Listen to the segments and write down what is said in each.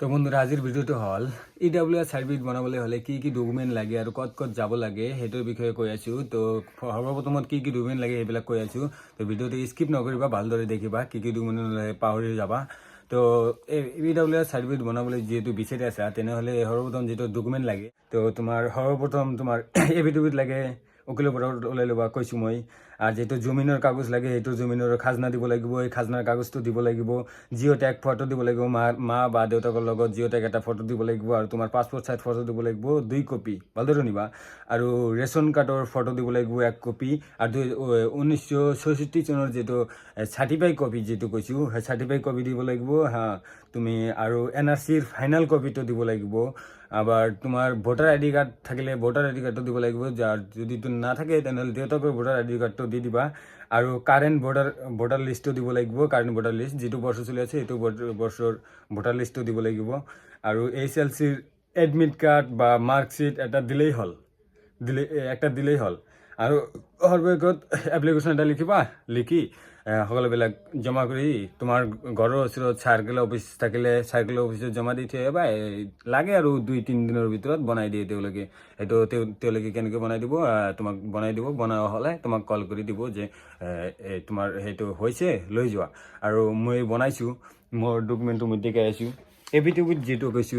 তো বন্ধুৰা আজিৰ ভিডিঅ'টো হ'ল EWS চাৰ্টিফিকেট বনাবলৈ হ'লে কি কি ডকুমেণ্ট লাগে আৰু ক'ত ক'ত যাব লাগে সেইটোৰ বিষয়ে কৈ আছোঁ। তো সৰ্বপ্ৰথমত কি কি ডকুমেণ্ট লাগে সেইবিলাক কৈ আছোঁ। তো ভিডিঅ'টো স্কিপ নকৰিবা, ভালদৰে দেখিবা, কি কি ডকুমেণ্ট পাহৰি যাবা। তো EWS চাৰ্টিফিকেট বনাবলৈ যিহেতু বিচাৰি আছা তেনেহ'লে সৰ্বপ্ৰথম যিটো ডকুমেণ্ট লাগে, তো তোমাৰ সৰ্বপ্ৰথম তোমাৰ এফিডেভিট লাগে, উকিলৰ পৰা ওলাই ল'বা কৈছোঁ মই। আৰু যিটো জমিনৰ কাগজ লাগে সেইটো জমিনৰ খাজনা দিব লাগিব, এই খাজনাৰ কাগজটো দিব লাগিব। জিঅ' টেগ ফটো দিব লাগিব, মা বা দেউতাকৰ লগত জিঅ' টেগ এটা ফটো দিব লাগিব, আৰু তোমাৰ পাছপোৰ্ট চাইজ ফটো দিব লাগিব 2 কপি, ভালদৰে নিবা। আৰু ৰেচন কাৰ্ডৰ ফটো দিব লাগিব 1 কপি, আৰু 1966 চনৰ যিটো চাৰ্টিফাইড কপি যিটো কৈছোঁ সেই চাৰ্টিফাইড কপি দিব লাগিব হা তুমি। আৰু NRCৰ ফাইনেল কপিটো দিব লাগিব। আবার তোমার ভোটার আইডি কার্ড থাকলে ভোটার আইডি কার্ডটো দিব লাগিব, যার যদি নাথাকে তেনেহ'লে দেউতাকৰ ভোটাৰ আইডি কাৰ্ডটো দি দিবা। আৰু কাৰেণ্ট ভোটাৰ লিষ্টটো দিব লাগিব, কাৰেণ্ট ভোটাৰ লিষ্ট যিটো বৰ্ষ চলি আছে সেইটো বৰ্ষৰ ভোটাৰ লিষ্টটো দিব লাগিব। আৰু HLCৰ এডমিট কাৰ্ড বা মাৰ্কশ্বিট এটা দিলেই হ'ল, দিলেই হ'ল। আৰু সৰ্বশেষত এপ্লিকেশ্যন এটা লিখি সকলোবিলাক জমা কৰি তোমাৰ ঘৰৰ ওচৰত চাৰ্কেল অফিচ থাকিলে চাৰ্কেল অফিচত জমা দি থৈ আহিবা। লাগে আৰু 2-3 দিনৰ ভিতৰত বনাই দিয়ে তেওঁলোকে। সেইটো তেওঁলোকে কেনেকৈ বনাই দিব, তোমাক বনাই দিব। বনোৱা হ'লে তোমাক কল কৰি দিব যে তোমাৰ সেইটো হৈছে, লৈ যোৱা। আৰু মই বনাইছোঁ, মোৰ ডকুমেণ্টটো মই দেখাই আছোঁ। এফিডেভিট যিটো কৈছোঁ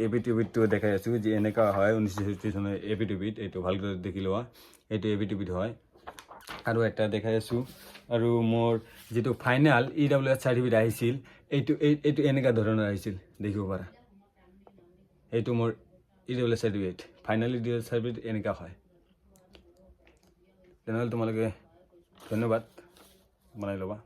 এফিডেভিটটো দেখাই আছোঁ যে এনেকুৱা হয় 1966 চনৰ এফিডেভিট। এইটো ভালকৈ দেখি লোৱা, এইটো এফিডেভিট হয়। আৰু এটা দেখাই আছোঁ। আৰু মোৰ যিটো ফাইনেল EWS চাৰ্টিফিকেট আহিছিল এইটো এনেকুৱা ধৰণৰ আহিছিল, দেখিব পাৰা। এইটো মোৰ EWS certificate, final EWS certificate এনেকুৱা হয়। তেনেহ'লে তোমালোকে ধন্যবাদ, বনাই ল'বা।